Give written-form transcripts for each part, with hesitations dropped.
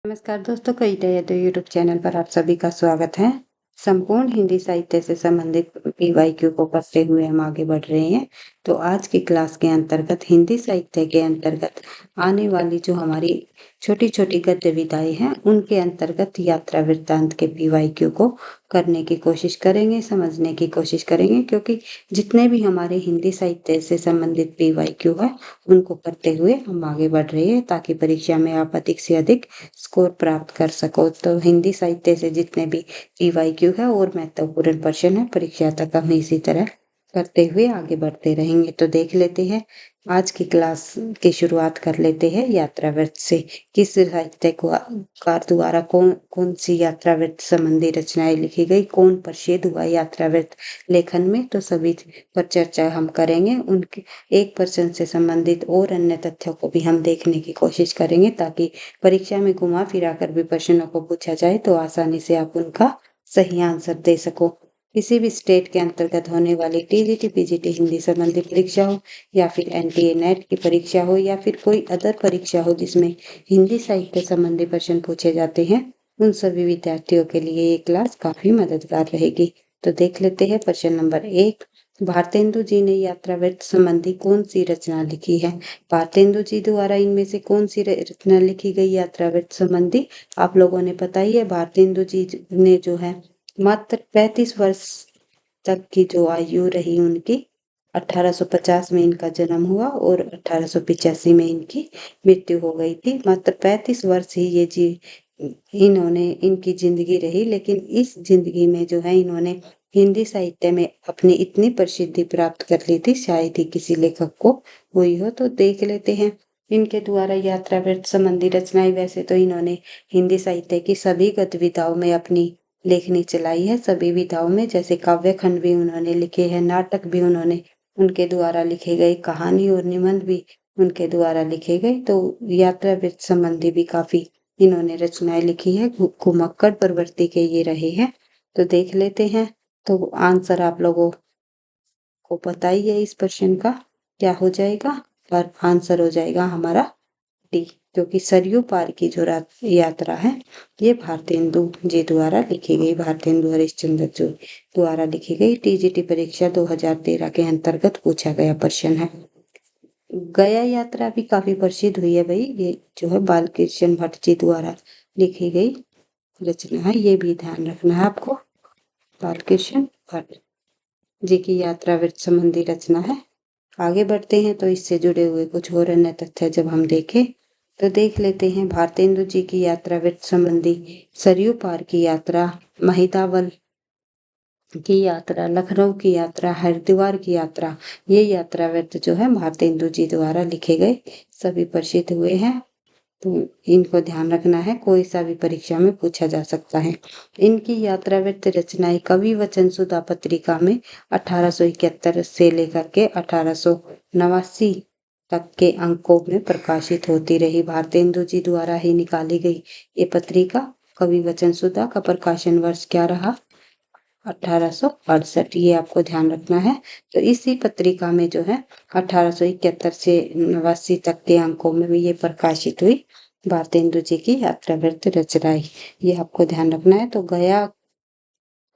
नमस्कार दोस्तों, कई तो यूट्यूब चैनल पर आप सभी का स्वागत है। संपूर्ण हिंदी साहित्य से संबंधित पीवाईक्यू को पढ़ते हुए हम आगे बढ़ रहे हैं। तो आज की क्लास के अंतर्गत हिंदी साहित्य के अंतर्गत आने वाली जो हमारी छोटी छोटी गद्य विधाएं हैं, उनके अंतर्गत यात्रा वृत्तांत के पीवाईक्यू को करने की कोशिश करेंगे, समझने की कोशिश करेंगे, क्योंकि जितने भी हमारे हिंदी साहित्य से संबंधित पीवाईक्यू है, उनको करते हुए हम आगे बढ़ रहे हैं, ताकि परीक्षा में आप अधिक से अधिक स्कोर प्राप्त कर सको। तो हिंदी साहित्य से जितने भी पीवाईक्यू है और महत्वपूर्ण प्रश्न है, परीक्षा तक हम इसी तरह करते हुए आगे बढ़ते रहेंगे। तो देख लेते हैं, आज की क्लास की शुरुआत कर लेते हैं यात्रा वृत्त से। किस साहित्यकार द्वारा कौन सी यात्रा वृत्त संबंधी रचनाएं लिखी गई, कौन प्रसिद्ध हुआ यात्रा वृत्त लेखन में, तो सभी पर चर्चा हम करेंगे। उनके एक प्रश्न से संबंधित और अन्य तथ्यों को भी हम देखने की कोशिश करेंगे, ताकि परीक्षा में घुमा फिरा कर भी प्रश्नों को पूछा जाए तो आसानी से आप उनका सही आंसर दे सको। किसी भी स्टेट के अंतर्गत होने वाली टीजीटी पीजीटी हिंदी संबंधी परीक्षा हो, या फिर एनटीए नेट की परीक्षा हो, या फिर कोई अदर परीक्षा हो जिसमें हिंदी साहित्य संबंधी प्रश्न पूछे जाते हैं, उन सभी विद्यार्थियों के लिए ये क्लास काफी मददगार रहेगी। तो देख लेते हैं प्रश्न नंबर 1। भारतेंदु जी ने यात्रा वृत्त संबंधी कौन सी रचना लिखी है? भारतेंदु जी द्वारा इनमें से कौन सी रचना लिखी गई यात्रा वृत्त संबंधी? आप लोगों ने पता ही है, भारतेंदु जी ने जो है मात्र 35 वर्ष तक की जो आयु रही उनकी, 1850 में इनका जन्म हुआ और 1885 में इनकी मृत्यु हो गई थी। मात्र 35 वर्ष ही ये जी इन्होंने इनकी जिंदगी रही, लेकिन इस जिंदगी में जो है इन्होंने हिंदी साहित्य में अपनी इतनी प्रसिद्धि प्राप्त कर ली थी, शायद ही किसी लेखक को हुई हो। तो देख लेते हैं इनके द्वारा यात्रा वृत्त संबंधी रचनाएं। वैसे तो इन्होंने हिंदी साहित्य की सभी गतिविधियों में अपनी लेखनी चलाई है, सभी विधाओं में, जैसे काव्य खंड भी उन्होंने लिखे हैं, नाटक भी उन्होंने उनके द्वारा लिखे गए, कहानी और निबंध भी उनके द्वारा लिखे गए। तो यात्रा वृत्त संबंधी भी काफी इन्होंने रचनाएं लिखी है। घुमक्कड़ प्रवृत्ति के ये रहे हैं। तो देख लेते हैं। तो आंसर आप लोगों को पता ही है इस प्रश्न का क्या हो जाएगा, और आंसर हो जाएगा हमारा डी, क्योंकि सरयू पार की जो यात्रा है, ये भारतेंदु जी द्वारा लिखी गई, भारतेंदु हरिश्चंद्र जी द्वारा लिखी गई। टीजीटी परीक्षा 2013 के अंतर्गत पूछा गया प्रश्न है। गया यात्रा भी काफी प्रसिद्ध हुई है भाई, ये जो है बालकृष्ण भट्ट जी द्वारा लिखी गई रचना है, ये भी ध्यान रखना है आपको। बालकृष्ण भट्ट जी की यात्रा वृत्त संबंधी रचना है। आगे बढ़ते हैं तो इससे जुड़े हुए कुछ और अन्य तथ्य जब हम देखें तो देख लेते हैं। भारतेंदु जी की यात्रा वृत्त संबंधी सरयू पार की यात्रा, महितावल की यात्रा, लखनऊ की यात्रा, हरिद्वार की यात्रा, ये यात्रा वृत्त जो है भारतेंदु जी द्वारा लिखे गए, सभी प्रसिद्ध हुए हैं। तो इनको ध्यान रखना है, कोई सा भी परीक्षा में पूछा जा सकता है। इनकी यात्रा वृत्त रचनाएं कवि वचन सुधा पत्रिका में 1871 से लेकर के 1889 तक के अंकों में प्रकाशित होती रही। भारतेंदु जी द्वारा ही निकाली गई ये पत्रिका कवि वचन सुधा का प्रकाशन वर्ष क्या रहा? 1868, ये आपको ध्यान रखना है। तो इसी पत्रिका में जो है 1871 से 89 तक के अंकों में भी ये प्रकाशित हुई, भारतेंदु जी की यात्रा वृत्त रचनाएं, ये आपको ध्यान रखना है। तो गया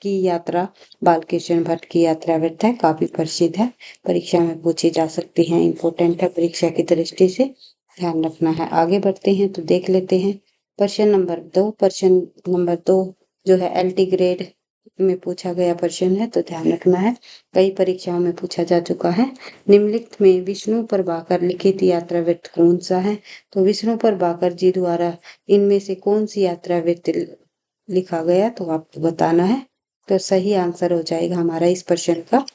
की यात्रा बालकृष्ण भट्ट की यात्रा वृत्त है, काफी प्रसिद्ध है, परीक्षा में पूछी जा सकती है, इंपॉर्टेंट है परीक्षा की दृष्टि से, ध्यान रखना है। आगे बढ़ते हैं तो देख लेते हैं प्रश्न नंबर 2। प्रश्न नंबर 2 जो है एलटी ग्रेड में पूछा गया प्रश्न है, तो ध्यान रखना है, कई परीक्षाओं में पूछा जा चुका है। निम्नलिखित में विष्णु प्रभाकर लिखित यात्रा वृत्त कौन सा है? तो विष्णु प्रभाकर जी द्वारा इनमें से कौन सी यात्रा वृत्त लिखा गया, तो आपको बताना है। तो सही आंसर हो जाएगा हमारा इस प्रश्न का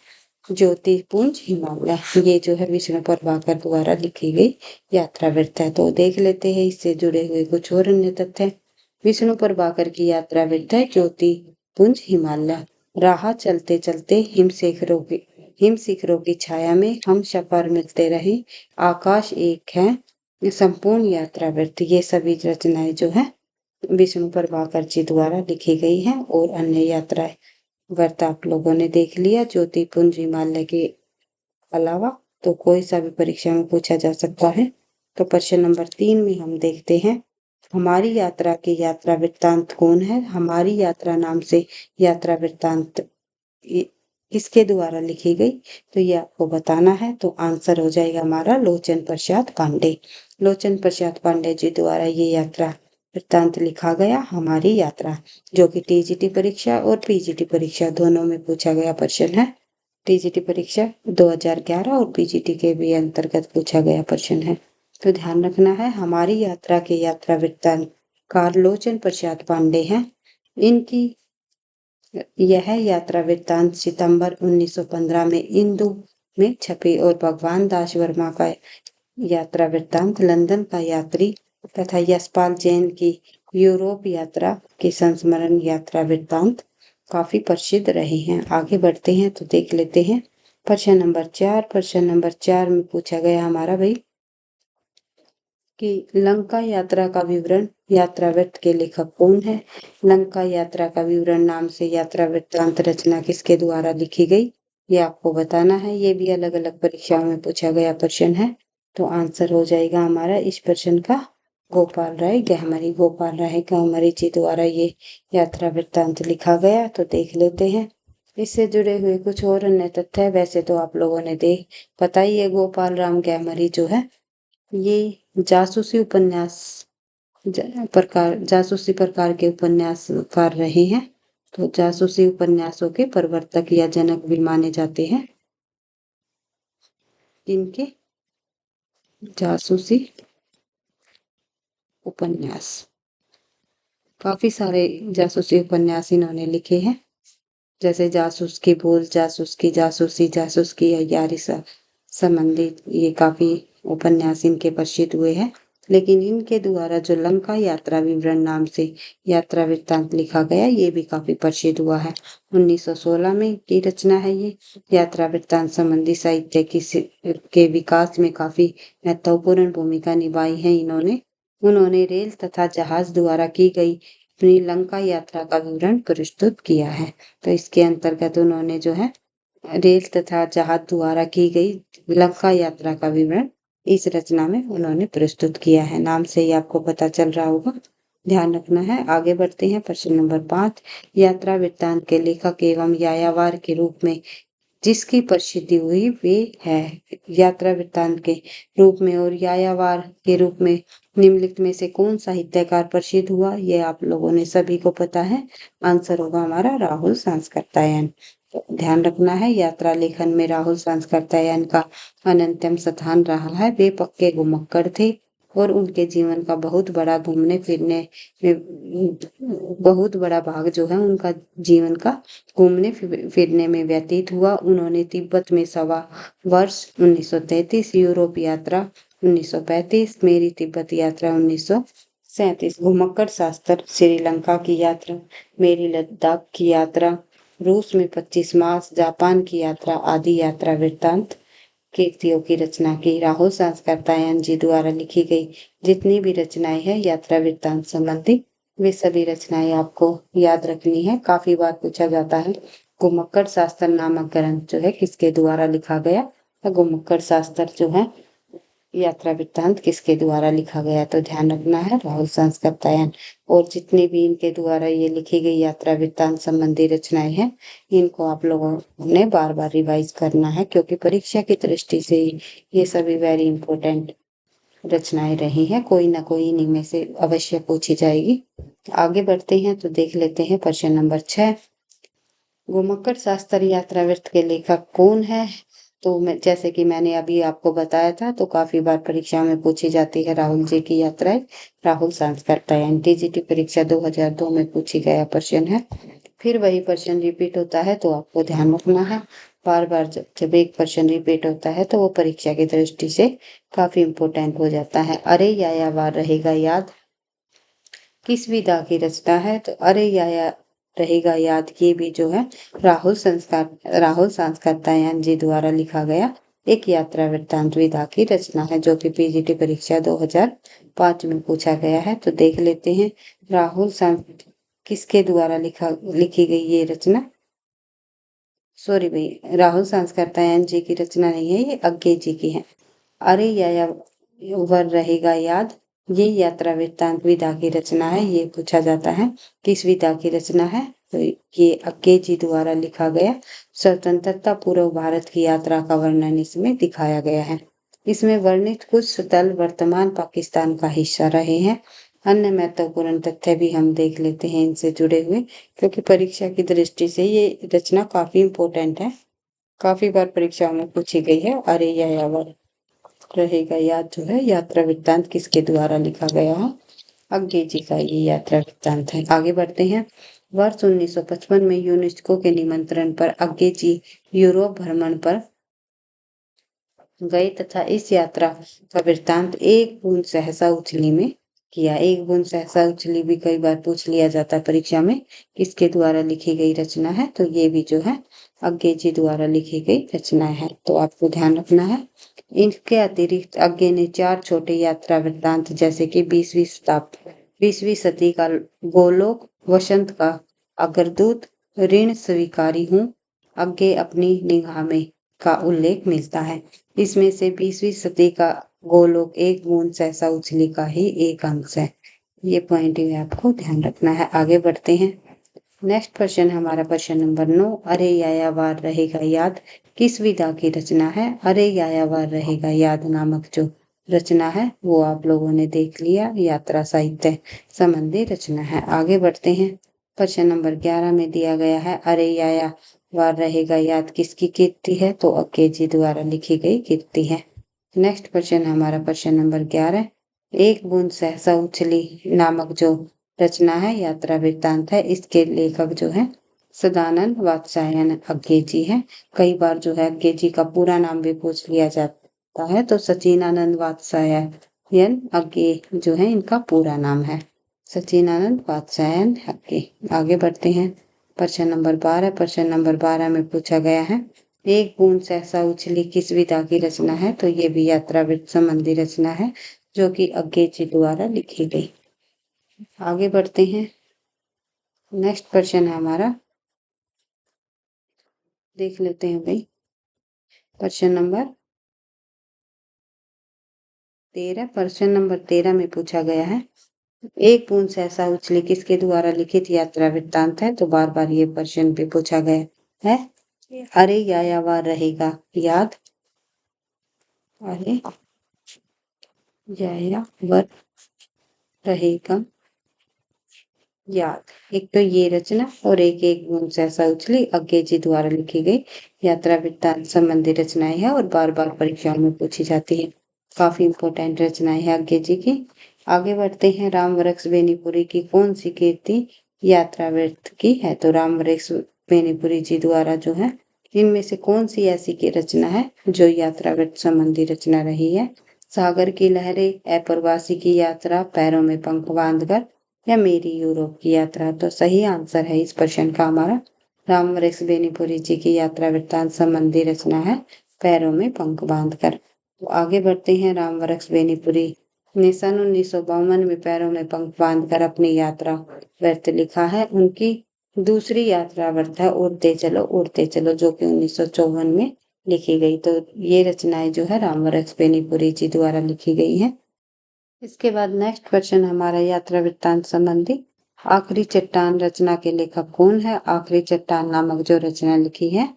ज्योतिपुंज हिमालय, ये जो है विष्णु प्रभाकर द्वारा लिखी गई यात्रा वृत्त है। तो देख लेते हैं इससे जुड़े हुए कुछ और अन्य तथ्य। विष्णु प्रभाकर की यात्रा वृत्त है ज्योतिपुंज हिमालय। राह चलते चलते हिम शिखरों की छाया में हम सफर मिलते रहे, आकाश एक है, संपूर्ण यात्रा वृत्त, ये सभी रचनाएं जो है विष्णु प्रभाकर जी द्वारा लिखी गई है। और अन्य यात्राएं वर्त आप लोगों ने देख लिया ज्योतिपुंज हिमालय के अलावा, तो कोई सा भी परीक्षा में पूछा जा सकता है। तो प्रश्न नंबर 3 में हम देखते हैं हमारी यात्रा के यात्रा वृत्तांत कौन है? हमारी यात्रा नाम से यात्रा वृत्तांत किसके द्वारा लिखी गई? तो ये आपको बताना है। तो आंसर हो जाएगा हमारा लोचन प्रसाद पांडे। लोचन प्रसाद पांडे जी द्वारा ये यात्रा वृत्तांत लिखा गया हमारी यात्रा, जो कि टीजीटी परीक्षा और पीजीटी परीक्षा दोनों में पूछा गया प्रश्न है। टीजीटी परीक्षा 2011 और पीजीटी के भी अंतर्गत पूछा गया प्रश्न है। तो ध्यान रखना है, हमारी यात्रा के यात्रा वृत्तांतकार लोचन प्रसाद पांडे हैं। इनकी यह यात्रा वृत्तांत सितंबर 1915 में इंदु में छपी और भगवान दास वर्मा का यात्रा वृत्तांत लंदन का यात्री तथा यशपाल जैन की यूरोप यात्रा के संस्मरण यात्रा वृत्तांत काफी प्रसिद्ध रहे हैं। आगे बढ़ते हैं तो देख लेते हैं प्रश्न नंबर 4। प्रश्न नंबर 4 में पूछा गया हमारा भाई कि लंका यात्रा का विवरण यात्रा वृत्त के लेखक कौन है? लंका यात्रा का विवरण नाम से यात्रा वृत्तांत रचना किसके द्वारा लिखी गई? ये आपको बताना है। ये भी अलग अलग परीक्षाओं में पूछा गया प्रश्न है। तो आंसर हो जाएगा हमारा इस प्रश्न का गोपाल राय गहमरी। गोपाल राय गहमरी जी द्वारा ये यात्रा वृत्तांत लिखा गया। तो देख लेते हैं इससे जुड़े हुए कुछ और अन्य तथ्य। वैसे तो आप लोगों ने पता ही है, गोपाल राम गहमरी जो है ये जासूसी उपन्यास जासूसी प्रकार के उपन्यासकार रहे हैं। तो जासूसी उपन्यासों के प्रवर्तक या जनक भी माने जाते हैं। इनके जासूसी उपन्यास, काफी सारे जासूसी उपन्यास इन्होंने लिखे हैं, जैसे जासूस की भूल, जासूस की जासूसी, जासूस की अय्यारी संबंधित ये काफी उपन्यास इनके प्रसिद्ध हुए हैं। लेकिन इनके द्वारा जो लंका यात्रा विवरण नाम से यात्रा वृत्तांत लिखा गया, ये भी काफी प्रसिद्ध हुआ है। 1916 में की रचना है। ये यात्रा वृत्तांत संबंधी साहित्य के विकास में काफी महत्वपूर्ण भूमिका निभाई है इन्होंने। उन्होंने रेल तथा जहाज द्वारा की गई अपनी लंका यात्रा का विवरण प्रस्तुत किया है। तो इसके अंतर्गत उन्होंने जो है रेल तथा जहाज द्वारा की गई लंका यात्रा का विवरण इस रचना में उन्होंने प्रस्तुत किया है। नाम से ही आपको पता चल रहा होगा, ध्यान रखना है। आगे बढ़ते हैं प्रश्न नंबर 5। यात्रा वृत्तांत के लेखक एवं यायावार के रूप में जिसकी प्रसिद्धि हुई वे है। यात्रा वृत्तांत के रूप में और यायावार के रूप में निम्नलिखित में से कौन साहित्यकार प्रसिद्ध हुआ? ये आप लोगों ने सभी को पता है। आंसर होगा हमारा राहुल सांस्कृत्यायन। तो ध्यान रखना है, यात्रा लेखन में राहुल सांस्कृत्यायन का अनंतम स्थान रहा है। वे पक्के घुमक्कड़ थे और उनके जीवन का बहुत बड़ा घूमने फिरने में बहुत बड़ा भाग जो है उनका जीवन का घूमने फिरने में व्यतीत हुआ। उन्होंने तिब्बत में सवा वर्ष 1933, यूरोप यात्रा 1935, मेरी तिब्बत यात्रा 1937, घुमक्कड़ शास्त्र, श्रीलंका की यात्रा, मेरी लद्दाख की यात्रा, रूस में 25 मास, जापान की यात्रा आदि यात्रा वृत्तांत कृतियों की रचना की। राहुल सांस्कृत्यायन जी द्वारा लिखी गई जितनी भी रचनाएं हैं यात्रा वृत्तांत संबंधी, वे सभी रचनाएं आपको याद रखनी है। काफी बार पूछा जाता है घुमक्कड़ शास्त्र नामक ग्रंथ जो है किसके द्वारा लिखा गया? घुमक्कड़ शास्त्र जो है यात्रा वृत्तांत किसके द्वारा लिखा गया? तो ध्यान रखना है राहुल सांस्कृत्यायन। और जितनी भी इनके द्वारा ये लिखी गई यात्रा वृत्तांत संबंधी रचनाएं हैं, इनको आप लोगों ने बार बार रिवाइज करना है, क्योंकि परीक्षा की दृष्टि से ये सभी वेरी इंपॉर्टेंट रचनाएं रही हैं। कोई ना कोई इन्हीं में से अवश्य पूछी जाएगी। आगे बढ़ते हैं तो देख लेते हैं प्रश्न नंबर 6। घुमक्कड़ शास्त्र यात्रा वृत्त के लेखक कौन है? तो मैं जैसे कि मैंने अभी आपको बताया था, तो काफी बार परीक्षा में पूछी जाती है राहुल जी की यात्राएं। राहुल सांस्कृत्यायन टीजीटी परीक्षा 2002 में पूछी गया प्रश्न है। फिर वही प्रश्न रिपीट होता है, तो आपको ध्यान रखना है। बार बार जब एक प्रश्न रिपीट होता है तो वो परीक्षा की दृष्टि से काफी इंपॉर्टेंट हो जाता है। अरे या वार रहेगा याद किस विधा की रचना है? तो अरे या रहेगा याद ये भी जो है राहुल सांस्कृत्यायन जी द्वारा लिखा गया एक यात्रा वृत्तांत विधा की रचना है, जो कि पीजीटी परीक्षा 2005 में पूछा गया है। तो देख लेते हैं किसके द्वारा लिखी गई ये रचना। सॉरी भाई, राहुल सांस्कृत्यायन जी की रचना नहीं है, ये अज्ञे जी की है। अरे या वर रहेगा याद ये यात्रा वृत्तांत विधा की रचना है। ये पूछा जाता है किस विधा की रचना है, तो ये अक्के जी द्वारा लिखा गया स्वतंत्रता पूर्व भारत की यात्रा का वर्णन इसमें दिखाया गया है। इसमें वर्णित कुछ स्थल वर्तमान पाकिस्तान का हिस्सा रहे हैं। अन्य महत्वपूर्ण तथ्य भी हम देख लेते हैं इनसे जुड़े हुए, क्योंकि परीक्षा की दृष्टि से ये रचना काफी इम्पोर्टेंट है, काफी बार परीक्षाओं में पूछी गई है। अरे यह याद रहेगा याद जो है यात्रा वृत्तांत किसके द्वारा लिखा गया है, अज्ञे जी का ये यात्रा वृत्तांत है। आगे बढ़ते हैं। वर्ष 1955 में यूनेस्को के निमंत्रण पर अज्ञे जी यूरोप भ्रमण पर गए तथा इस यात्रा का वृत्तांत एक बूंद सहसा उछली में किया। एक बूंद सहसा उछली भी कई बार पूछ लिया जाता है परीक्षा में, किसके द्वारा लिखी गई रचना है, तो ये भी जो है अज्ञे जी द्वारा लिखी गई रचना है, तो आपको ध्यान रखना है। इनके अतिरिक्त अज्ञे ने 4 छोटे यात्रा वृत्तांत जैसे कि 20वीं सदी का गोलोक, वसंत का अग्रदूत, ऋण स्वीकारी हूँ, अज्ञे अपनी निगाह में का उल्लेख मिलता है। इसमें से 20वीं सदी का गोलोक एक बूंद सहसा उछली का ही एक अंश है। ये पॉइंट भी आपको ध्यान रखना है। आगे बढ़ते हैं। नेक्स्ट क्वेश्चन हमारा प्रश्न नंबर 9। अरे यायावार रहेगा याद किस विधा की रचना है। अरे यायावार रहेगा याद नामक जो रचना है वो आप लोगों ने देख लिया, यात्रा साहित्य संबंधी रचना है। आगे बढ़ते हैं। प्रश्न नंबर 11 में दिया गया है अरे यायावार रहेगा याद किसकी कीर्ति है, तो अक्के जी द्वारा लिखी गई कीर्ति है। नेक्स्ट क्वेश्चन हमारा प्रश्न नंबर 11। एक बूंद सहसा उछली नामक जो रचना है यात्रा वृत्तांत है, इसके लेखक जो है सदानंद वात्स्यायन अज्ञे जी है। कई बार जो है अज्ञे जी का पूरा नाम भी पूछ लिया जाता है, तो सचिनानंद वात्स्यायन अज्ञे जो है इनका पूरा नाम है, सचिनानंद वात्स्यायन अज्ञे। आगे बढ़ते हैं। प्रश्न नंबर 12। प्रश्न नंबर 12 में पूछा गया है एक बूंद सहसा उछली किस विधा की रचना है, तो ये भी यात्रा वृत्त संबंधी रचना है जो कि अज्ञे जी द्वारा लिखी गई। आगे बढ़ते हैं। नेक्स्ट क्वेश्चन है हमारा, देख लेते हैं भाई। प्रश्न नंबर 13। प्रश्न नंबर 13 में पूछा गया है एक बूंद सहसा उछली किसके द्वारा लिखित यात्रा वृत्तांत है, तो बार बार ये प्रश्न भी पूछा गया है। अरे यायावार रहेगा याद, अरे यायावर रहेगा याद, एक तो ये रचना और एक बूंद सहसा उछली अज्ञे जी द्वारा लिखी गई यात्रा वृत्तांत संबंधी रचनाएं है और बार बार परीक्षाओं में पूछी जाती है। काफी इंपोर्टेंट रचनाएं है अज्ञे जी की। आगे बढ़ते हैं। राम वृक्ष बेनीपुरी की कौन सी कीर्ति यात्रा वृत्त की है, तो राम वृक्ष बेनीपुरी जी द्वारा जो है इनमें से कौन सी ऐसी की रचना है जो यात्रा वृत्त संबंधी रचना रही है। सागर की लहरें, अप्रवासी की यात्रा, पैरों में पंख बांधकर, या मेरी यूरोप की यात्रा। तो सही आंसर है इस प्रश्न का हमारा राम वृक्ष बेनीपुरी जी की यात्रा वृत्तांत संबंधी रचना है पैरों में पंख बांधकर। तो आगे बढ़ते हैं। राम वृक्ष बेनीपुरी ने सन 1952 में पैरों में पंख बांधकर अपनी यात्रा व्यर्थ लिखा है। उनकी दूसरी यात्रा व्यर्थ है उड़ते चलो जो कि 1954 में लिखी गई। तो ये रचनाएं जो है राम वृक्ष बेनीपुरी जी द्वारा लिखी गई है। इसके बाद नेक्स्ट क्वेश्चन हमारा यात्रा वृत्तांत संबंधी आखिरी चट्टान रचना के लेखक कौन है। आखिरी चट्टान नामक जो रचना लिखी है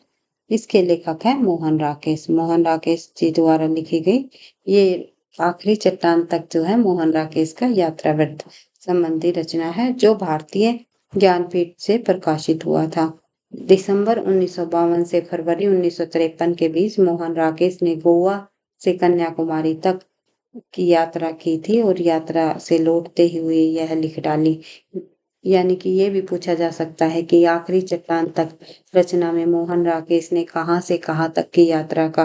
इसके लेखक है मोहन राकेश। मोहन राकेश जी द्वारा लिखी गई ये आखिरी चट्टान तक जो है मोहन राकेश का यात्रा वृत्त संबंधी रचना है जो भारतीय ज्ञानपीठ से प्रकाशित हुआ था। दिसंबर 1952 से फरवरी 1953 के बीच मोहन राकेश ने गोवा से कन्याकुमारी तक की यात्रा की थी और यात्रा से लौटते हुए यह लिख डाली। यानी कि ये भी पूछा जा सकता है कि आखिरी चट्टान तक रचना में मोहन राकेश ने कहाँ से कहाँ तक की यात्रा का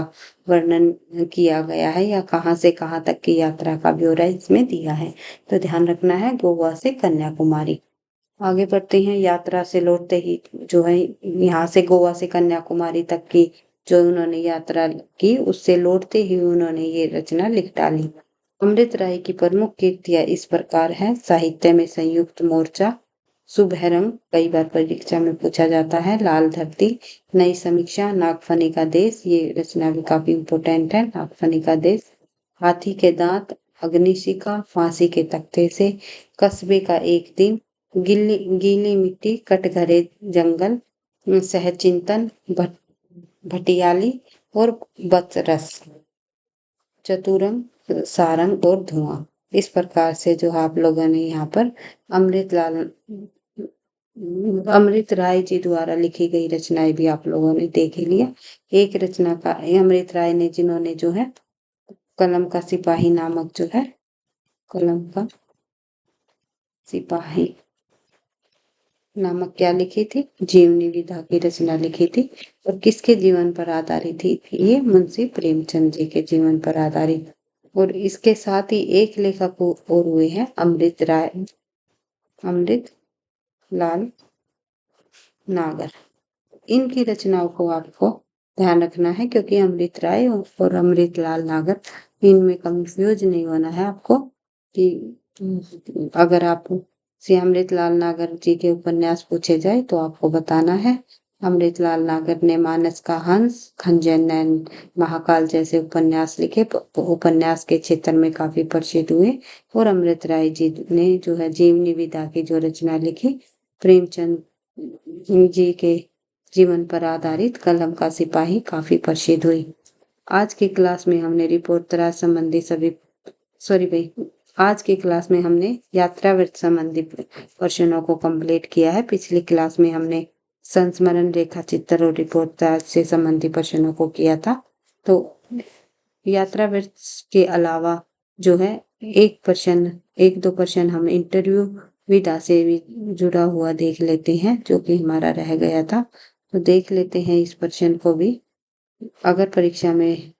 वर्णन किया गया है या कहाँ से कहाँ तक की यात्रा का ब्यौरा इसमें दिया है। तो ध्यान रखना है गोवा से कन्याकुमारी। आगे बढ़ते हैं। यात्रा से लौटते ही जो है यहाँ से गोवा से कन्याकुमारी तक की जो उन्होंने यात्रा की उससे लौटते ही उन्होंने ये रचना लिख डाली। अमृत राय की प्रमुख कृतियां इस प्रकार है। साहित्य में संयुक्त मोर्चा, शुभ रंग कई बार परीक्षा में पूछा जाता है, लाल धरती, नई समीक्षा, नागफनी का देश, ये रचना भी काफी इंपोर्टेंट है, नागफनी का देश, हाथी के दांत, अग्निशिखा, फांसी के तख्ते से, कस्बे का एक दिन, गीली मिट्टी, कटघरे जंगल, सहचिंतन, भटियाली और बदरस, चतुरंग, सारंग और धुआं। इस प्रकार से जो आप लोगों ने यहाँ पर अमृत राय जी द्वारा लिखी गई रचनाएं भी आप लोगों ने देख ही लिया। एक रचना का अमृत राय ने, जिन्होंने जो है कलम का सिपाही नामक जो है, कलम का सिपाही नामक क्या लिखी थी, जीवनी विधा की रचना लिखी थी। और किसके जीवन पर आधारित थी ये, मुंशी प्रेमचंद जी के जीवन पर आधारित। और इसके साथ ही एक लेखक और हुए हैं अमृत लाल नागर। इनकी रचनाओं को आपको ध्यान रखना है, क्योंकि अमृत राय और अमृत लाल नागर, इनमें कंफ्यूज नहीं होना है आपको। कि अगर आप से अमृत लाल नागर जी के उपन्यास पूछे जाए तो आपको बताना है, अमृत लाल नागर ने मानस का हंस, खंजर नैन, महाकाल जैसे उपन्यास लिखे, उपन्यास के क्षेत्र में काफी प्रसिद्ध हुए। और अमृत राय जी ने जो है जीवनी विधा की जो रचना लिखी, प्रेमचंद जी के जीवन पर आधारित कलम का सिपाही, काफी प्रसिद्ध हुई। आज की क्लास में हमने रिपोर्ट संबंधी सभी भाई, आज की क्लास में हमने यात्रा वृत्त संबंधी प्रश्नों को कंप्लीट किया है। पिछली क्लास में हमने संस्मरण, रेखा चित्र और रिपोर्ट से संबंधी प्रश्नों को किया था। तो यात्रा वृत्त के अलावा जो है एक दो प्रश्न हम इंटरव्यू विधा से भी जुड़ा हुआ देख लेते हैं, जो कि हमारा रह गया था। तो देख लेते हैं इस प्रश्न को भी। अगर परीक्षा में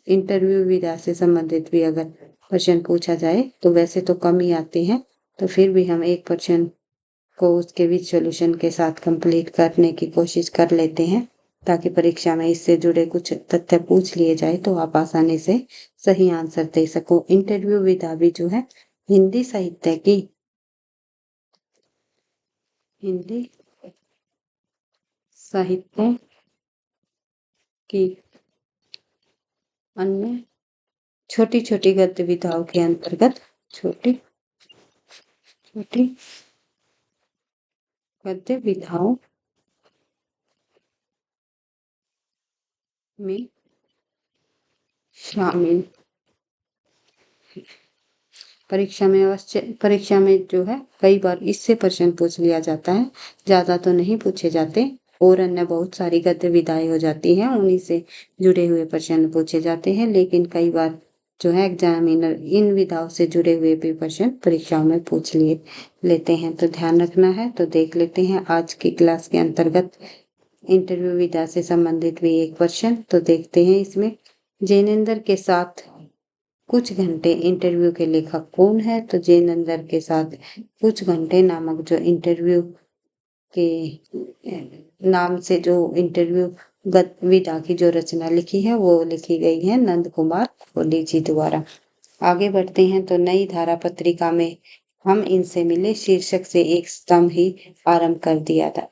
इंटरव्यू विधा से संबंधित भी अगर प्रश्न पूछा जाए तो वैसे तो कम ही आते हैं, तो फिर भी हम एक प्रश्न को उसके विद सॉल्यूशन के साथ कंप्लीट करने की कोशिश कर लेते हैं, ताकि परीक्षा में इससे जुड़े कुछ तथ्य पूछ लिए जाए तो आप आसानी से सही आंसर दे सको। इंटरव्यू विधा भी जो है हिंदी साहित्य की अन्य छोटी छोटी गद्य विधाओं के अंतर्गत, छोटी छोटी गद्य विधाओं में शामिल। परीक्षा में जो है कई बार इससे प्रश्न पूछ लिया जाता है, ज्यादा तो नहीं पूछे जाते। और अन्य बहुत सारी गद्य विधाएं हो जाती हैं, उन्हीं से जुड़े हुए प्रश्न पूछे जाते हैं। लेकिन कई बार जो है एग्जामिनर इन विधाओं से जुड़े हुए भी प्रश्न परीक्षाओं में पूछ लेते हैं, तो ध्यान रखना है। तो देख लेते हैं आज की क्लास के अंतर्गत इंटरव्यू विधा से संबंधित भी एक प्रश्न। तो देखते हैं इसमें, जैनेंद्र के साथ कुछ घंटे इंटरव्यू के लेखक कौन है। तो जैनेंद्र के साथ कुछ घंटे नामक जो इंटरव्यू के नाम से जो इंटरव्यू विधा की जो रचना लिखी है वो लिखी गई है नंद कुमार कोहली जी द्वारा। आगे बढ़ते हैं। तो नई धारा पत्रिका में हम इनसे मिले शीर्षक से एक स्तंभ ही आरंभ कर दिया था,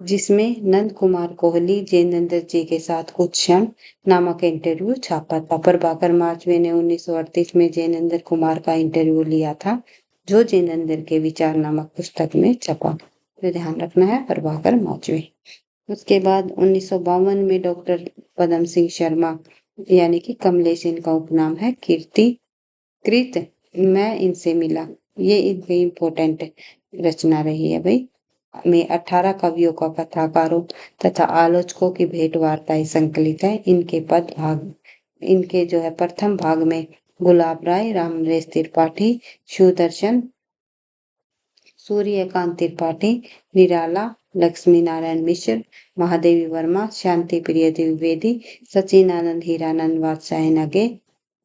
जिसमें नंद कुमार कोहली जैनेंद्र जी के साथ कुछ क्षण नामक इंटरव्यू छापा था। प्रभाकर माचवे ने 1938 में जैनेंद्र कुमार का इंटरव्यू लिया था, जो जैनेंद्र के विचार नामक पुस्तक में छपा। तो ध्यान रखना है, प्रभाकर माचवे। उसके बाद 1952 में डॉक्टर पदम सिंह शर्मा यानी कि कमलेश इनका उपनाम है, कृत मैं इनसे मिला, ये इनकी इम्पोर्टेंट रचना रही है भाई, में 18 कवियों का कथाकारों तथा आलोचकों की भेंट वार्ताएं संकलित है। इनके जो है प्रथम भाग में गुलाब राय, रामनरेश त्रिपाठी, सुदर्शन, सूर्यकांत त्रिपाठी, निराला, लक्ष्मी नारायण मिश्र, महादेवी वर्मा, शांति प्रिय द्विवेदी, सचिनानंद हीरानंद वात्स्यायन नगे।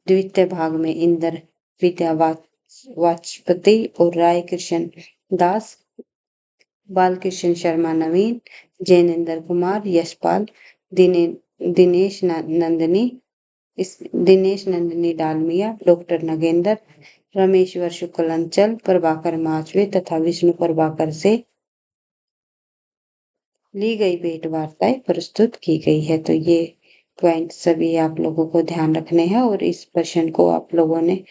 द्वितीय भाग में इंद्र विद्या वाचस्पति और राय कृष्ण दास, बालकृष्ण शर्मा नवीन, जैनेंद्र कुमार, यशपाल, दिनेश नंदिनी डालमिया, डॉक्टर नगेंद्र, रमेश्वर शुक्ल अंचल, प्रभाकर माचवे तथा विष्णु प्रभाकर से ली गई भेंट वार्ताएं प्रस्तुत की गई है। तो ये पॉइंट सभी आप लोगों को ध्यान रखने हैं और इस प्रश्न को आप लोगों ने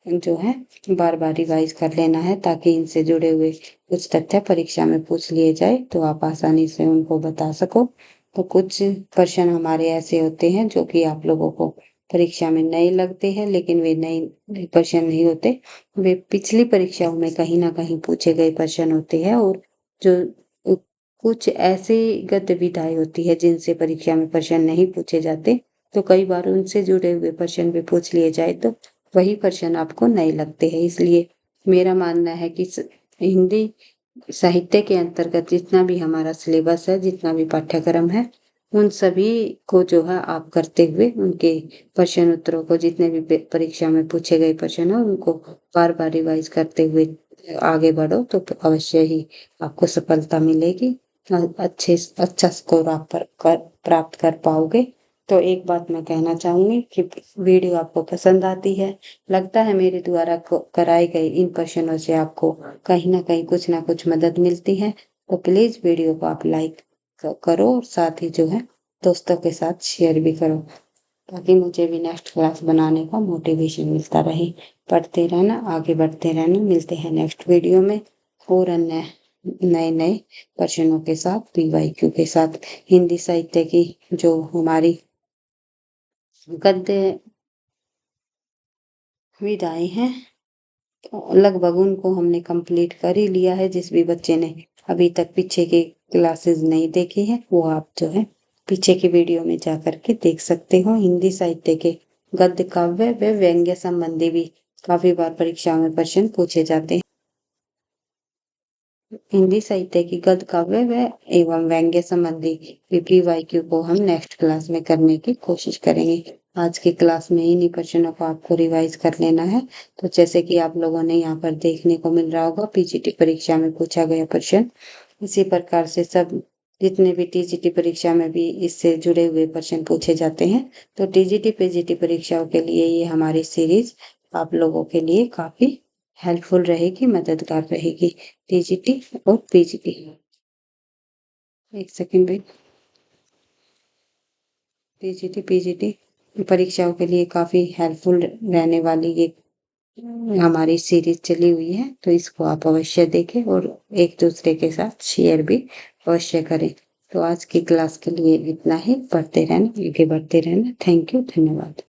जो है बार-बार रिवाइज कर लेना है ताकि इनसे जुड़े हुए कुछ तथ्य परीक्षा में पूछ लिए जाए तो आप आसानी से उनको बता सको। तो कुछ प्रश्न हमारे ऐसे होते हैं जो कि आप लोगों को परीक्षा में नए लगते हैं, लेकिन वे नए प्रश्न नहीं होते। वे पिछली परीक्षाओं में कहीं न कहीं पूछे गए प्रश्न होते हैं और जो कुछ ऐसी गतिविधियाँ होती है जिनसे परीक्षा में प्रश्न नहीं पूछे जाते, तो कई बार उनसे जुड़े हुए प्रश्न भी पूछ लिए जाए तो वही प्रश्न आपको नए लगते हैं। इसलिए मेरा मानना है कि हिंदी साहित्य के अंतर्गत जितना भी हमारा सिलेबस है, जितना भी पाठ्यक्रम है, उन सभी को जो है आप करते हुए उनके प्रश्न उत्तरों को जितने भी परीक्षा में पूछे गए प्रश्न हैं, उनको बार-बार रिवाइज करते हुए आगे बढ़ो तो अवश्य ही आपको सफलता मिलेगी। अच्छा स्कोर आप प्राप्त कर पाओगे। तो एक बात मैं कहना चाहूँगी कि वीडियो आपको पसंद आती है, लगता है मेरे द्वारा कराए गए इन प्रश्नों से आपको कहीं न कहीं कुछ न कुछ मदद मिलती है, तो प्लीज़ वीडियो को आप लाइक करो और साथ ही जो है दोस्तों के साथ शेयर भी करो, ताकि मुझे भी नेक्स्ट क्लास बनाने का मोटिवेशन मिलता रहे। पढ़ते रहना, आगे बढ़ते रहना। मिलते हैं नेक्स्ट वीडियो में और अन्य नए-नए प्रश्नों के साथ, पीवाईक्यू के साथ। हिंदी साहित्य की जो हमारी गद्य विधाएँ हैं, लगभग उनको हमने कंप्लीट कर ही लिया है। जिस भी बच्चे ने अभी तक पीछे की क्लासेस नहीं देखी है, वो आप जो है पीछे की वीडियो में जाकर के देख सकते हो। हिंदी साहित्य के गद्य काव्य व व्यंग्य संबंधी भी काफ़ी बार परीक्षा में प्रश्न पूछे जाते हैं। हिंदी साहित्य की गद्य काव्य व एवं व्यंग्य संबंधी पीवाईक्यू को हम नेक्स्ट क्लास में करने की कोशिश करेंगे। आज की क्लास में इन्हीं प्रश्नों को आपको रिवाइज कर लेना है। तो जैसे कि आप लोगों ने यहाँ पर देखने को मिल रहा होगा, पीजीटी परीक्षा में पूछा गया प्रश्न, इसी प्रकार से सब जितने भी टीजीटी परीक्षा में भी इससे जुड़े हुए प्रश्न पूछे जाते हैं। तो टीजीटी पीजीटी परीक्षाओं के लिए ये हमारी सीरीज आप लोगों के लिए काफ़ी हेल्पफुल रहेगी, मददगार रहेगी। टीजीटी और पीजीटी। एक सेकंड वेट। टीजीटी पीजीटी परीक्षाओं के लिए काफ़ी हेल्पफुल रहने वाली ये हमारी सीरीज चली हुई है, तो इसको आप अवश्य देखें और एक दूसरे के साथ शेयर भी अवश्य करें। तो आज की क्लास के लिए इतना ही। पढ़ते रहना, आगे बढ़ते रहना। थैंक यू, धन्यवाद।